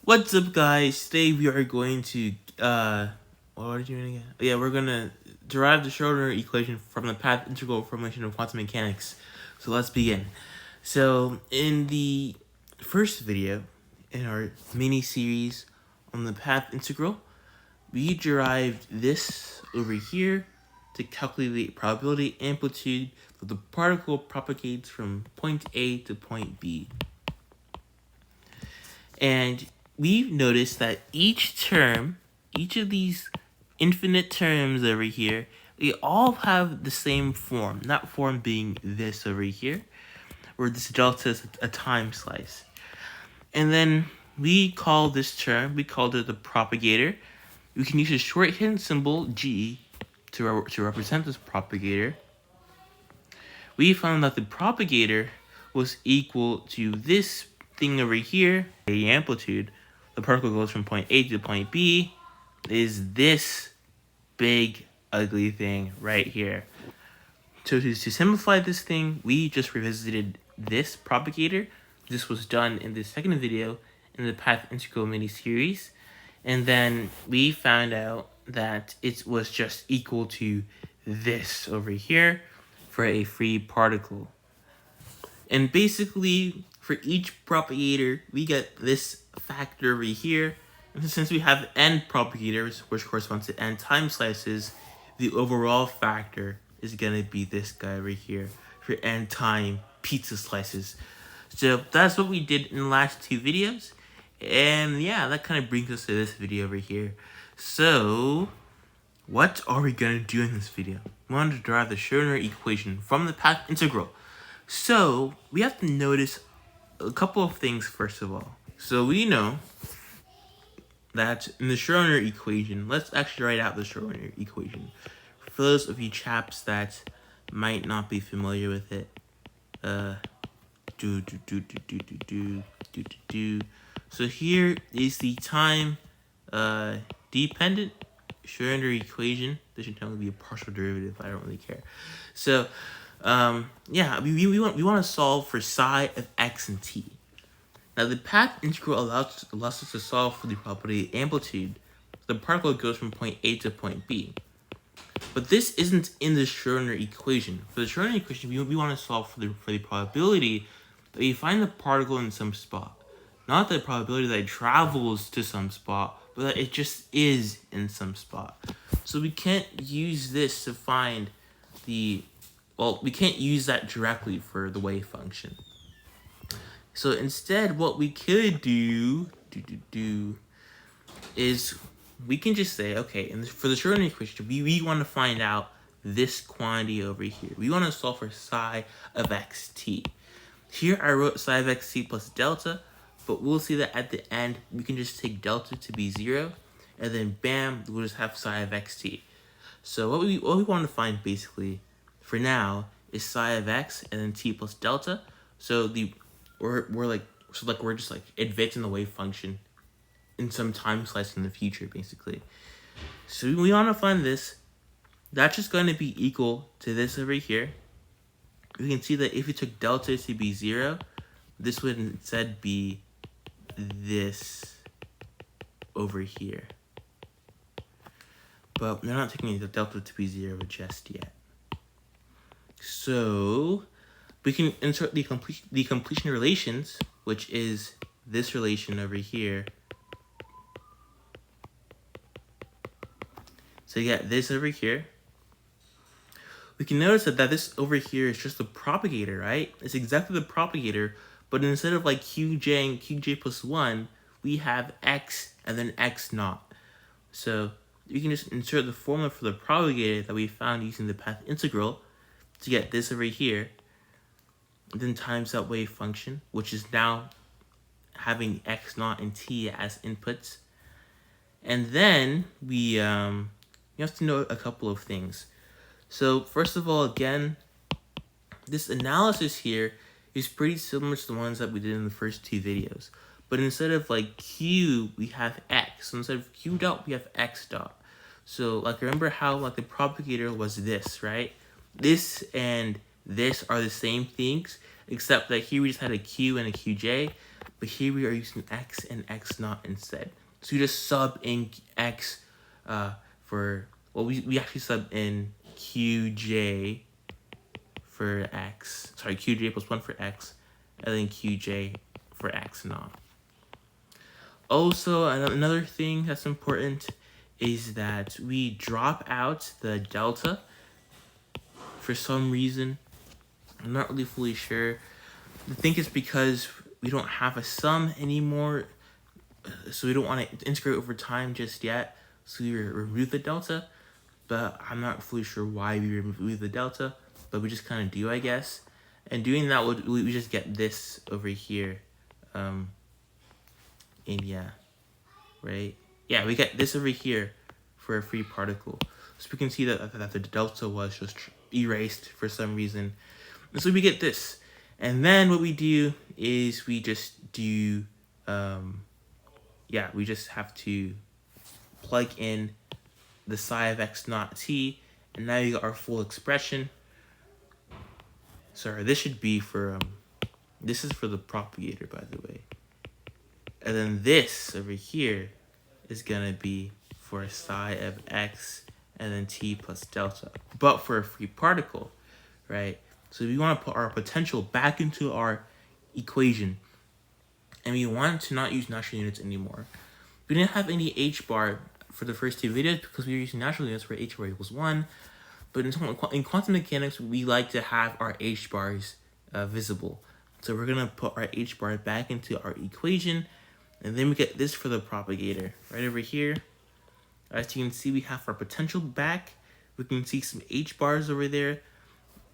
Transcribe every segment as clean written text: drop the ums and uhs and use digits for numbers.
What's up, guys? Today we are going to what are we doing again? Yeah, we're gonna derive the Schrodinger equation from the path integral formulation of quantum mechanics. So let's begin. So in the first video in our mini series on the path integral, we derived this over here to calculate probability amplitude that the particle propagates from point A to point B. And we've noticed that each of these infinite terms over here, they all have the same form. That form being this over here, where this delta is a time slice. And then we call this term, we called it the propagator. We can use a shorthand symbol G to represent this propagator. We found that the propagator was equal to this thing over here, the amplitude. The particle goes from point A to point B, is this big ugly thing right here. So to simplify this thing, we just revisited this propagator. This was done in the second video in the path integral mini series. And then we found out that it was just equal to this over here for a free particle. And basically, for each propagator, we get this factor over here. And since we have n propagators, which corresponds to n time slices, the overall factor is going to be this guy over here for n time pizza slices. So that's what we did in the last two videos. And yeah, that kind of brings us to this video over here. So what are we going to do in this video? We want to derive the Schrodinger equation from the path integral. So we have to notice a couple of things first of all. So we know that in the Schrodinger equation, let's actually write out the Schrodinger equation. For those of you chaps that might not be familiar with it, So here is the time dependent Schrodinger equation. This should technically be a partial derivative. I don't really care. So yeah, we want to solve for psi of x and t. Now the path integral allows us to solve for the probability amplitude. The particle goes from point A to point B. But this isn't in the Schrodinger equation. For the Schrodinger equation, we want to solve for the probability that we find the particle in some spot. Not the probability that it travels to some spot, but that it just is in some spot. So we can't use this to find we can't use that directly for the wave function. So instead, what we could do is we can just say, okay, and for the Schrodinger equation, we want to find out this quantity over here. We want to solve for psi of xt. Here I wrote psi of xt plus delta, but we'll see that at the end, we can just take delta to be 0, and then bam, we'll just have psi of xt. So what we want to find basically for now is psi of x and then t plus delta. So we're just advancing the wave function in some time slice in the future, basically. So we want to find this. That's just going to be equal to this over here. We can see that if we took delta to be 0, this would instead be this over here. But we're not taking the delta to be 0 just yet. So we can insert the completion relations, which is this relation over here. So you get this over here. We can notice that this over here is just the propagator, right? It's exactly the propagator, but instead of like qj and qj plus 1, we have x and then x naught. So you can just insert the formula for the propagator that we found using the path integral to get this over here, and then times that wave function, which is now having x naught and t as inputs. And then you have to know a couple of things. So first of all, again, this analysis here is pretty similar to the ones that we did in the first two videos. But instead of like q, we have x. So instead of q dot, we have x dot. So like remember how like the propagator was this, right? This and this are the same things, except that here we just had a q and a qj. but here we are using x and x naught instead. So we just sub in x for, well, we actually sub in qj for x, sorry, qj plus 1 for x, and then qj for x naught. Also, another thing that's important is that we drop out the delta for some reason. I'm not really fully sure. I think it's because we don't have a sum anymore, so we don't want to integrate over time just yet, so we remove the delta, but I'm not fully sure why we remove the delta, but we just kind of do, I guess. And doing that, we just get this over here, and yeah, right? Yeah, we get this over here for a free particle. So we can see that the delta was just erased for some reason. And so we get this. And then what we do is we just do, we just have to plug in the psi of x naught t, and now you got our full expression. Sorry, this should be for, this is for the propagator, by the way. And then this over here is gonna be for psi of x and then t plus delta, but for a free particle, right? So we want to put our potential back into our equation, and we want to not use natural units anymore. We didn't have any h bar for the first two videos because we were using natural units where h bar equals 1, but in quantum mechanics, we like to have our h bars visible. So we're going to put our h bar back into our equation, and then we get this for the propagator right over here. As you can see, we have our potential back. We can see some h bars over there.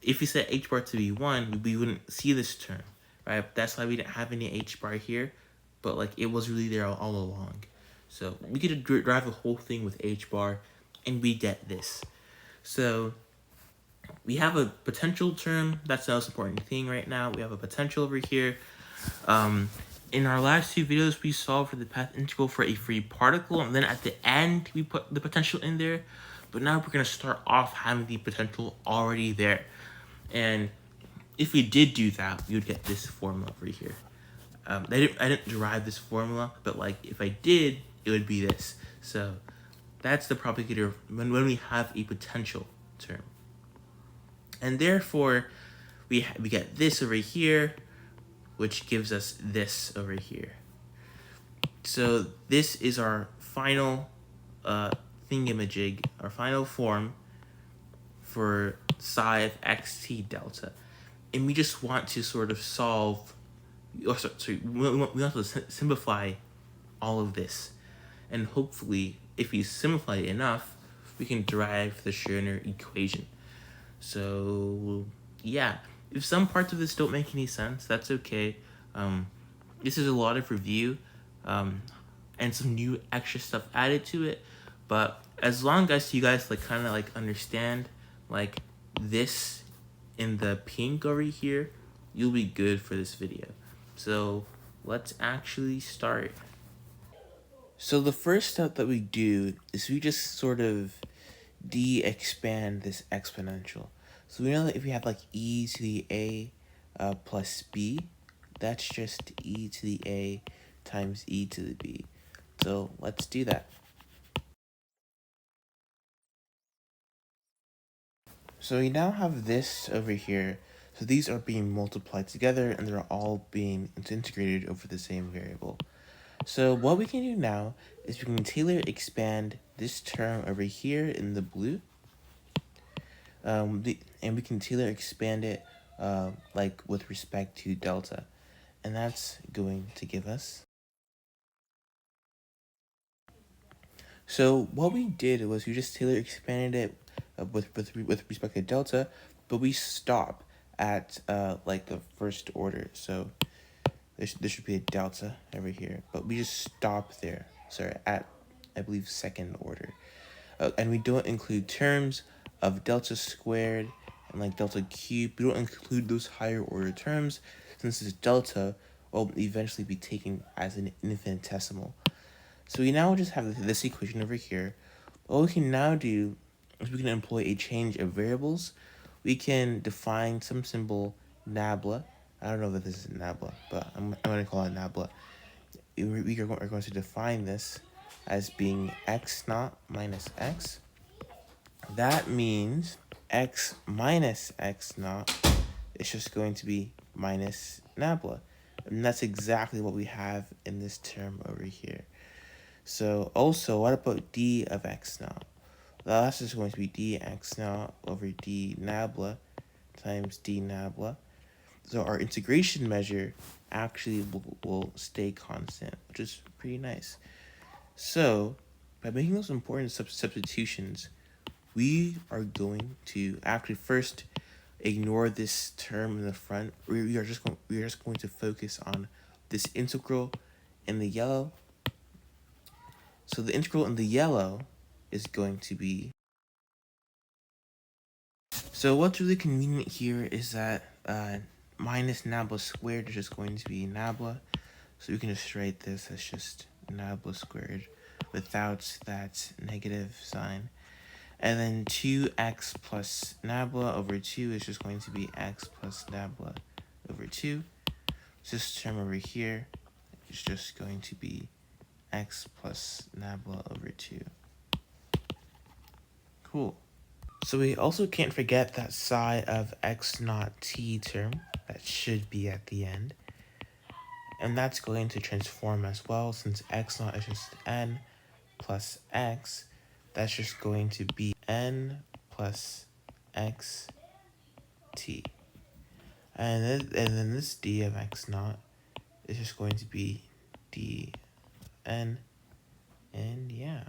If we set h bar to be 1, we wouldn't see this term, right? That's why we didn't have any h bar here, but like it was really there all along. So we could drive the whole thing with h bar, and we get this. So we have a potential term. That's the most important thing right now. We have a potential over here. In our last two videos, we solved for the path integral for a free particle, and then at the end, we put the potential in there. But now we're going to start off having the potential already there. And if we did do that, we would get this formula over here. I didn't derive this formula, but like if I did, it would be this. So that's the propagator when we have a potential term. And therefore, we get this over here, which gives us this over here. So this is our final thingamajig, our final form for psi of xt delta. And we just want to sort of solve, we want to simplify all of this. And hopefully, if we simplify it enough, we can derive the Schrodinger equation. So yeah, if some parts of this don't make any sense, that's okay. This is a lot of review and some new extra stuff added to it, but as long as you guys kind of understand this in the pink over here, you'll be good for this video. So let's actually start. So the first step that we do is we just sort of de-expand this exponential. So we know that if we have e to the a plus b, that's just e to the a times e to the b. So let's do that. So we now have this over here. So these are being multiplied together and they're all being integrated over the same variable. So what we can do now is we can Taylor expand this term over here in the blue. And we can Taylor expand it with respect to delta. And that's going to give us. So what we did was we just Taylor expanded it with respect to delta, but we stop at the first order. So there should be a delta over here, but we just stop there. Sorry, at I believe second order, and we don't include terms of delta squared and delta cubed. We don't include those higher order terms since this delta will eventually be taken as an infinitesimal. So we now just have this equation over here. What we can now do is we can employ a change of variables. We can define some symbol nabla I don't know that this is nabla, but I'm going to call it nabla. We are going to define this as being x naught minus x. That means x minus x naught is just going to be minus nabla. And that's exactly what we have in this term over here. So also, what about d of x naught? Well, that's just going to be dx naught over d nabla times d nabla. So our integration measure actually will stay constant, which is pretty nice. So by making those important substitutions, we are going to actually first ignore this term in the front. We are just going to focus on this integral in the yellow. So the integral in the yellow is going to be. So what's really convenient here is that minus nabla squared is just going to be nabla. So we can just write this as just nabla squared without that negative sign. And then 2x plus nabla over 2 is just going to be x plus nabla over 2. So this term over here is just going to be x plus nabla over 2. Cool. So we also can't forget that psi of x naught t term that should be at the end. And that's going to transform as well, since x naught is just n plus x. That's just going to be n plus x t. And then this d of x naught is just going to be d n. And yeah.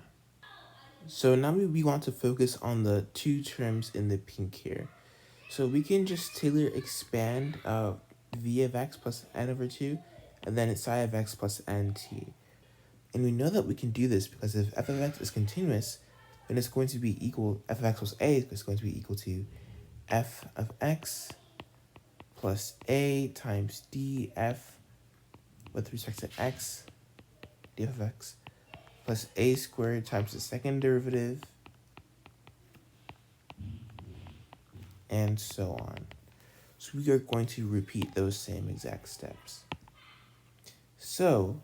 So now we want to focus on the two terms in the pink here. So we can just Taylor expand v of x plus n over 2, and then it's psi of x plus nt. And we know that we can do this because if f of x is continuous, then it's going to be equal, f of x plus a is going to be equal to f of x plus a times df with respect to x, df of x, plus a squared times the second derivative, and so on. So we are going to repeat those same exact steps. So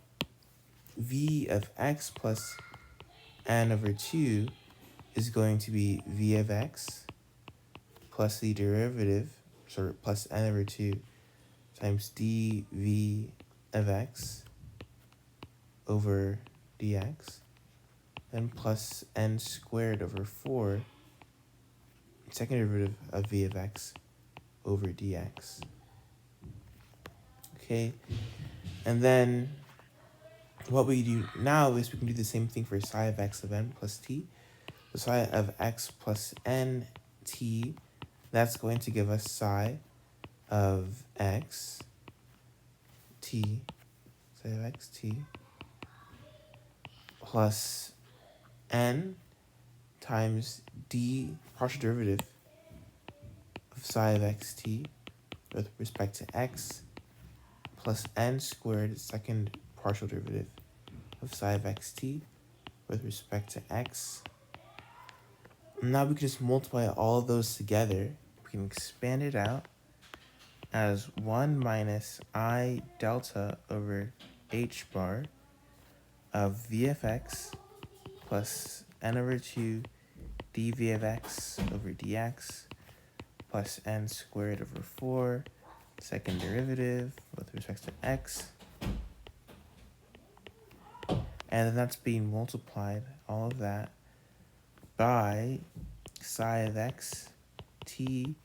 v of x plus n over 2 is going to be v of x plus the derivative, plus n over 2 times dv of x over dx, and plus n squared over 4, second derivative of v of x over dx. Okay, and then what we do now is we can do the same thing for psi of x of n plus t. The psi of x plus n t, that's going to give us psi of x t, psi of x t, plus n times d partial derivative of psi of x t with respect to x, plus n squared second partial derivative of psi of x t with respect to x. And now we can just multiply all of those together. We can expand it out as 1 minus I delta over h bar of v of x plus n over 2 dv of x over dx plus n squared over 4 second derivative with respect to x. And then that's being multiplied, all of that, by psi of x t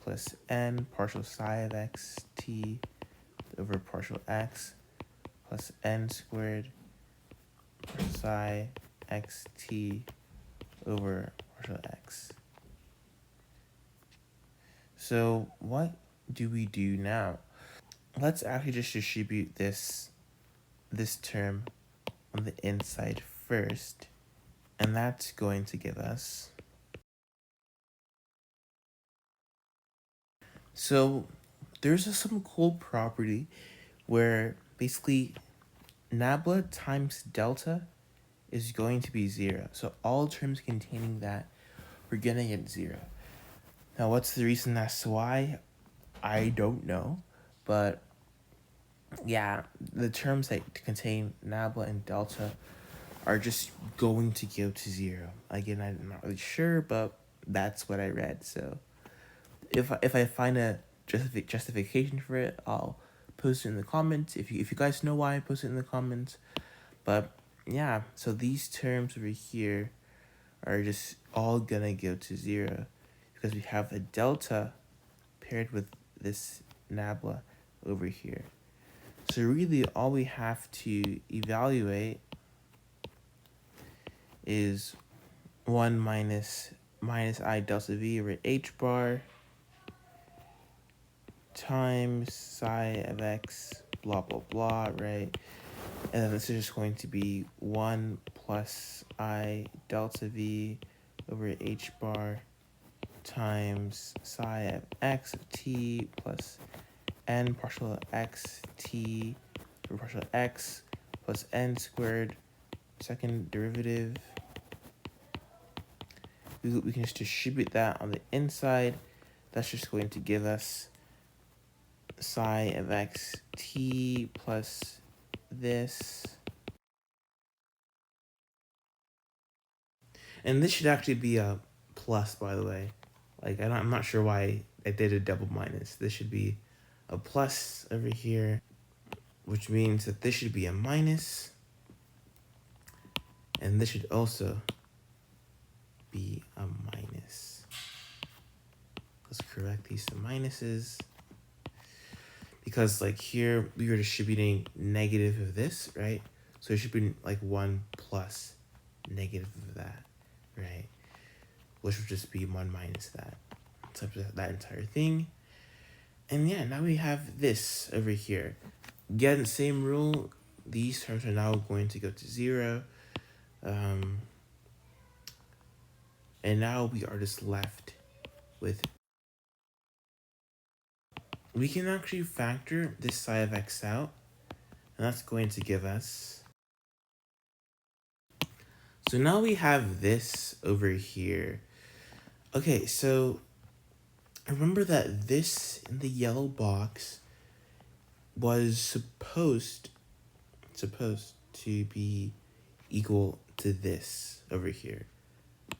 plus n partial psi of x t over partial x plus n squared partial psi x t over partial x. So what do we do now? Let's actually just distribute this term on the inside first, and that's going to give us. So there's some cool property where basically nabla times delta is going to be 0. So all terms containing that, we're going to get 0. Now what's the reason that's why? I don't know. But yeah, the terms that contain nabla and delta are just going to go to zero. Again, I'm not really sure, but that's what I read. So if I find a justification for it, I'll post it in the comments. If you guys know why, post it in the comments. But yeah, so these terms over here are just all gonna go to zero because we have a delta paired with this nabla over here. So really all we have to evaluate is 1 minus I delta v over h bar times psi of x blah blah blah, right? And then this is just going to be 1 plus I delta v over h bar times psi of x of t plus n partial x t over partial x plus n squared second derivative. We can just distribute that on the inside. That's just going to give us psi of x t plus this. And this should actually be a plus, by the way. Like, I'm not sure why I did a double minus. This should be a plus over here, which means that this should be a minus. And this should also be a minus. Let's correct these to minuses. Because like here, we were distributing negative of this, right? So it should be like 1 plus negative of that, right? Which would just be 1 minus that. So that entire thing. And yeah, now we have this over here. Again, same rule. These terms are now going to go to 0. And now we are just left with... We can actually factor this psi of x out. And that's going to give us... So now we have this over here. Okay, so remember that this in the yellow box was supposed to be equal to this over here,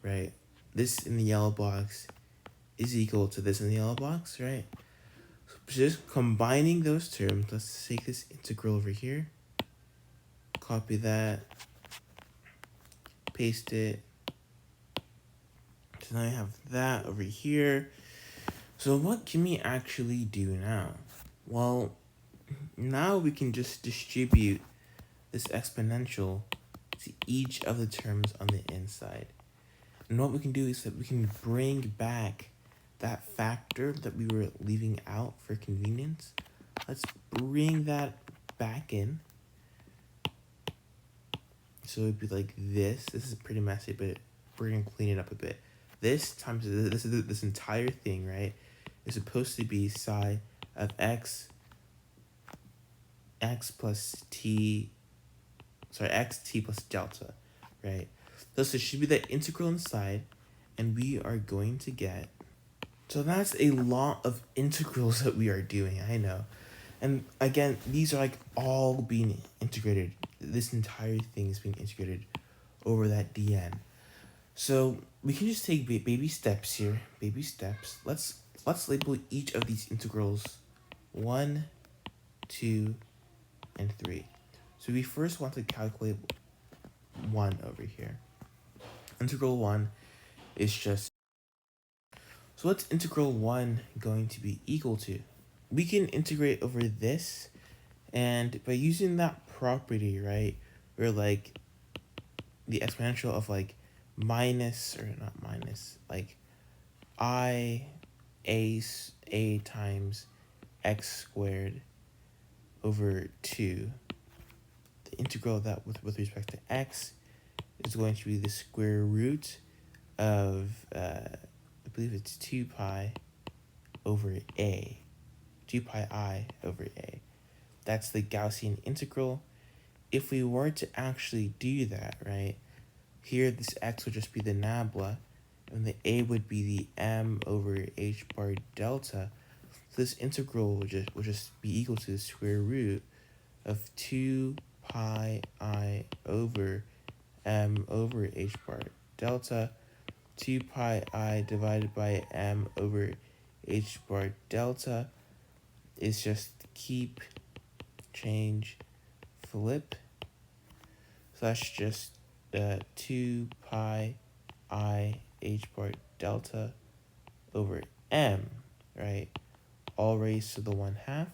right? This in the yellow box is equal to this in the yellow box, right? So just combining those terms, let's take this integral over here, copy that, paste it. So now I have that over here. So what can we actually do now? Well, now we can just distribute this exponential to each of the terms on the inside. And what we can do is that we can bring back that factor that we were leaving out for convenience. Let's bring that back in. So it'd be like this. This is pretty messy, but we're gonna clean it up a bit. This times this entire thing, right, is supposed to be psi of x plus t, x t plus delta, right? So it should be the integral inside, and we are going to get... So that's a lot of integrals that we are doing, I know. And again, these are like all being integrated. This entire thing is being integrated over that dn. So we can just take baby steps here, baby steps. Let's label each of these integrals 1, 2, and 3. So we first want to calculate 1 over here. Integral 1 is just... So what's integral 1 going to be equal to? We can integrate over this, and by using that property, right, where like the exponential of like minus, or not minus, like a times x squared over 2, the integral of that with respect to x is going to be the square root of I believe it's 2 pi over a, 2 pi I over a. That's the Gaussian integral. If we were to actually do that, right, here this x would just be the nabla, and the a would be the m over h bar delta. So this integral will just be equal to the square root of 2 pi I over m over h bar delta. 2 pi I divided by m over h bar delta is just keep, change, flip. So that's just 2 pi I h bar delta over m, right? All raised to the 1/2.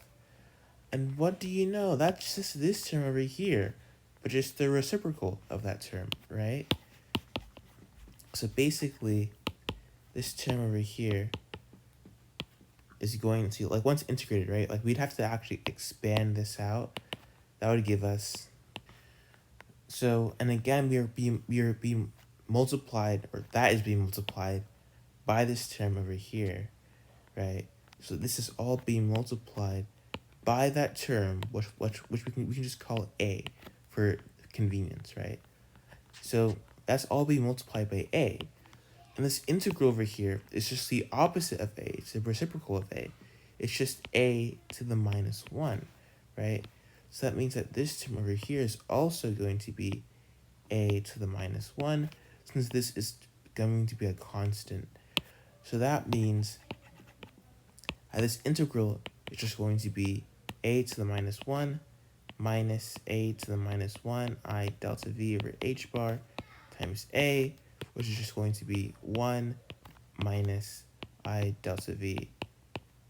And what do you know? That's just this term over here, but just the reciprocal of that term, right? So basically, this term over here is going to, like, once integrated, right? Like, we'd have to actually expand this out. That would give us, so, and again, we are being multiplied, or that is being multiplied by this term over here, right? So this is all being multiplied by that term, which we can just call A for convenience, right? So that's all being multiplied by A. And this integral over here is just the opposite of A. It's the reciprocal of A. It's just A to the minus 1, right? So that means that this term over here is also going to be A to the minus 1, since this is going to be a constant. So that means that this integral is just going to be A to the minus 1 minus A to the minus 1 I delta V over H bar times A, which is just going to be 1 minus I delta V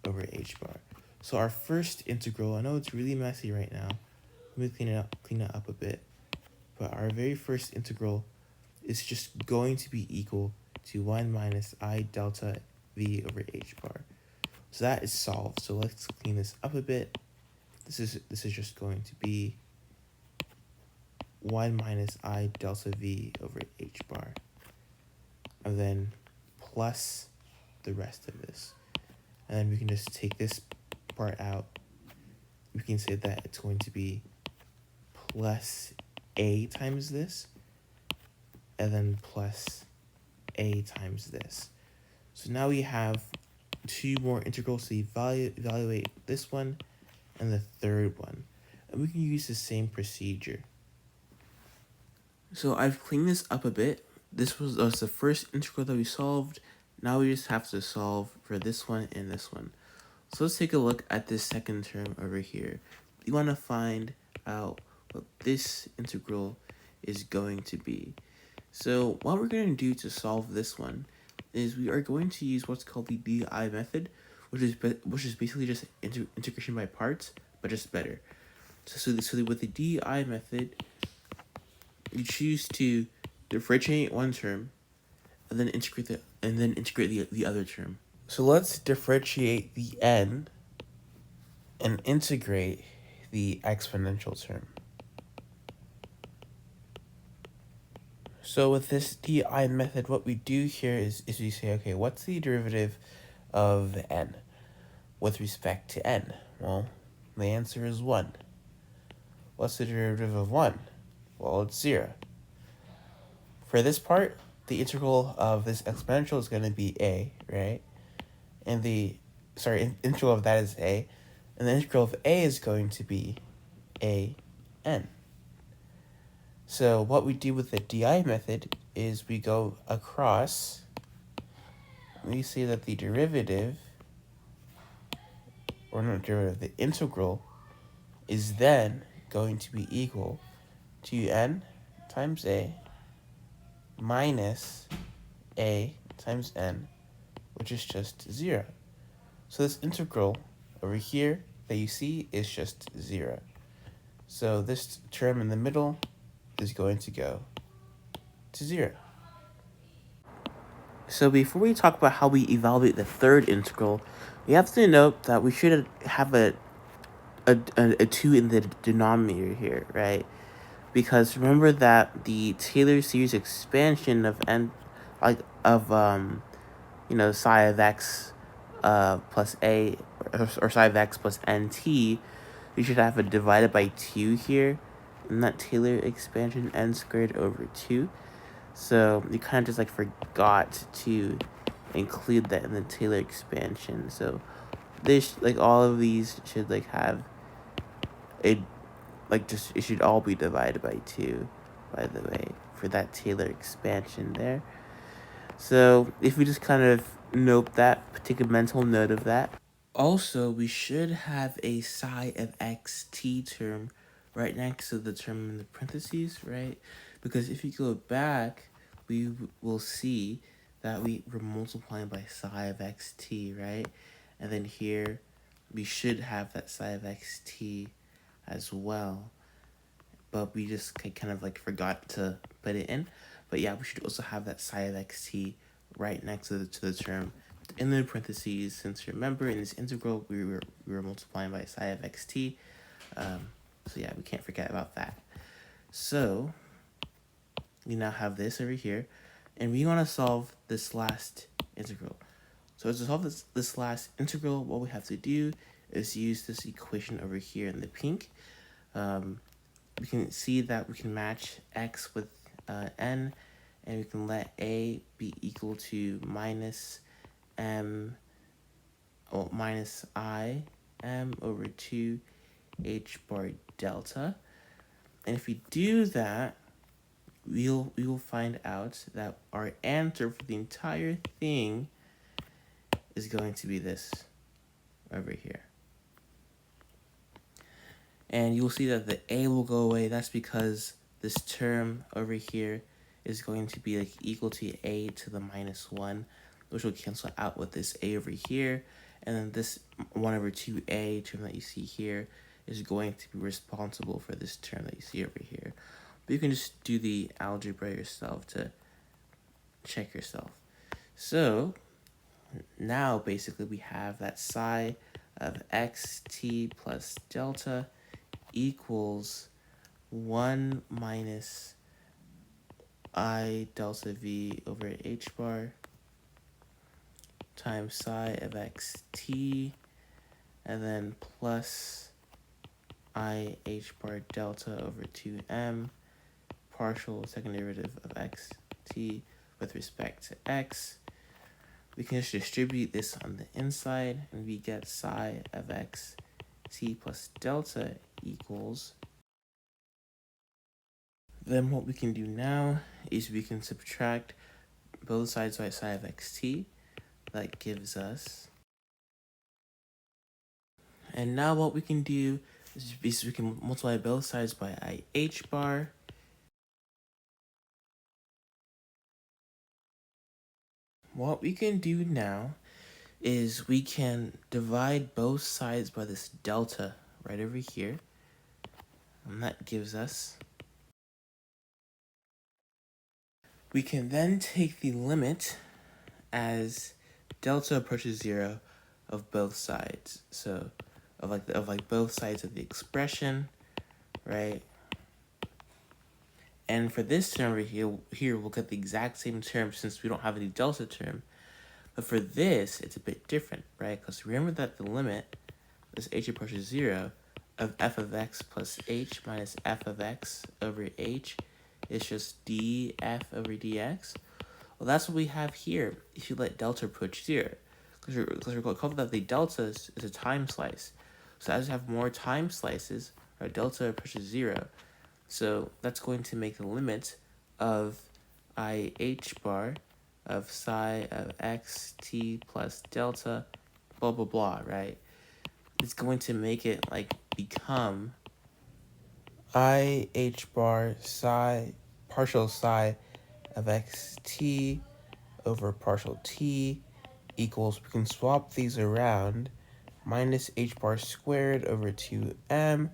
over H bar. So our first integral, I know it's really messy right now. Let me clean it up a bit. But our very first integral is just going to be equal to 1 minus I delta V over H bar. So that is solved. So let's clean this up a bit. This is just going to be 1 minus I delta V over H bar. And then plus the rest of this. And then we can just take this part out. We can say that it's going to be plus A times this, and then plus A times this. So now we have two more integrals to evaluate this one and the third one. And we can use the same procedure. So I've cleaned this up a bit. This was the first integral that we solved. Now we just have to solve for this one and this one. So let's take a look at this second term over here. We want to find out what this integral is going to be. So what we're going to do to solve this one is we are going to use what's called the DI method, which is basically just integration by parts, but just better. So with the DI method, you choose to differentiate one term, and then integrate the other term. So let's differentiate the n and integrate the exponential term. So with this DI method, what we do here is we say, okay, what's the derivative of n with respect to n? Well, the answer is 1. What's the derivative of 1? Well, it's 0. For this part, the integral of this exponential is going to be a, right? And the, integral of that is a, and the integral of a is going to be a n. So what we do with the DI method is we go across, we see that the derivative, or not derivative, the integral is then going to be equal to n times a minus a times n, which is just 0. So this integral over here that you see is just 0. So this term in the middle is going to go to 0. So before we talk about how we evaluate the third integral, we have to note that we should have a 2 in the denominator here, right? Because remember that the Taylor series expansion of psi of x plus a, or psi of x plus nt, we should have a divided by 2 here, and that Taylor expansion n squared over 2. So you kind of just forgot to include that in the Taylor expansion. So this, like, all of these should, like, have a, like, just, it should all be divided by 2, by the way, for that Taylor expansion there. So if we just kind of note that, take a mental note of that. Also, we should have a psi of xt term right next to the term in the parentheses, right? Because if you go back, we will see that we were multiplying by psi of xt, right? And then here, we should have that psi of xt as well. But we just kind of, like, forgot to put it in. But yeah, we should also have that psi of xt right next to the term in the parentheses, since remember in this integral we were multiplying by psi of xt. So yeah, we can't forget about that. So we now have this over here, and we want to solve this last integral. So to solve this last integral, what we have to do is use this equation over here in the pink. We can see that we can match x with n, and we can let a be equal to minus I m over 2 h bar delta. And if we do that, we will find out that our answer for the entire thing is going to be this over here. And you'll see that the a will go away. That's because this term over here is going to be, like, equal to a to the minus 1, which will cancel out with this a over here. And then this 1 over 2a term that you see here is going to be responsible for this term that you see over here. But you can just do the algebra yourself to check yourself. So now basically we have that psi of xt plus delta equals 1 minus I delta v over h bar times psi of xt, and then plus I h bar delta over 2m partial second derivative of xt with respect to x. We can just distribute this on the inside, and we get psi of xt plus delta equals. Then what we can do now is we can subtract both sides by psi of xt. That gives us. And now what we can do is we can multiply both sides by IH bar. What we can do now is we can divide both sides by this delta right over here. And that gives us. We can then take the limit as delta approaches 0 of both sides. So of both sides of the expression, right? And for this term over here we'll get the exact same term since we don't have any delta term. But for this, it's a bit different, right? Because remember that the limit, as h approaches 0, of f of x plus h minus f of x over h is just df over dx. Well, that's what we have here if you let delta approach 0. Because we're recall that the delta is a time slice. So as we have more time slices, our delta approaches 0. So that's going to make the limit of IH bar of psi of xt plus delta, blah, blah, blah, right? It's going to make it, like, become IH bar psi, partial psi of xt over partial t equals, we can swap these around, minus h bar squared over 2m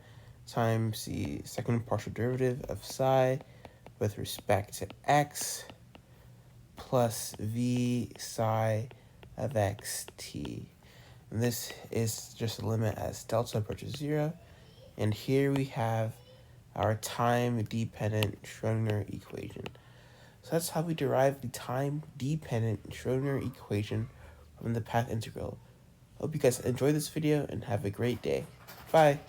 times the second partial derivative of psi with respect to x plus v psi of xt. And this is just a limit as delta approaches 0. And here we have our time-dependent Schrodinger equation. So that's how we derive the time-dependent Schrodinger equation from the path integral. Hope you guys enjoyed this video and have a great day. Bye!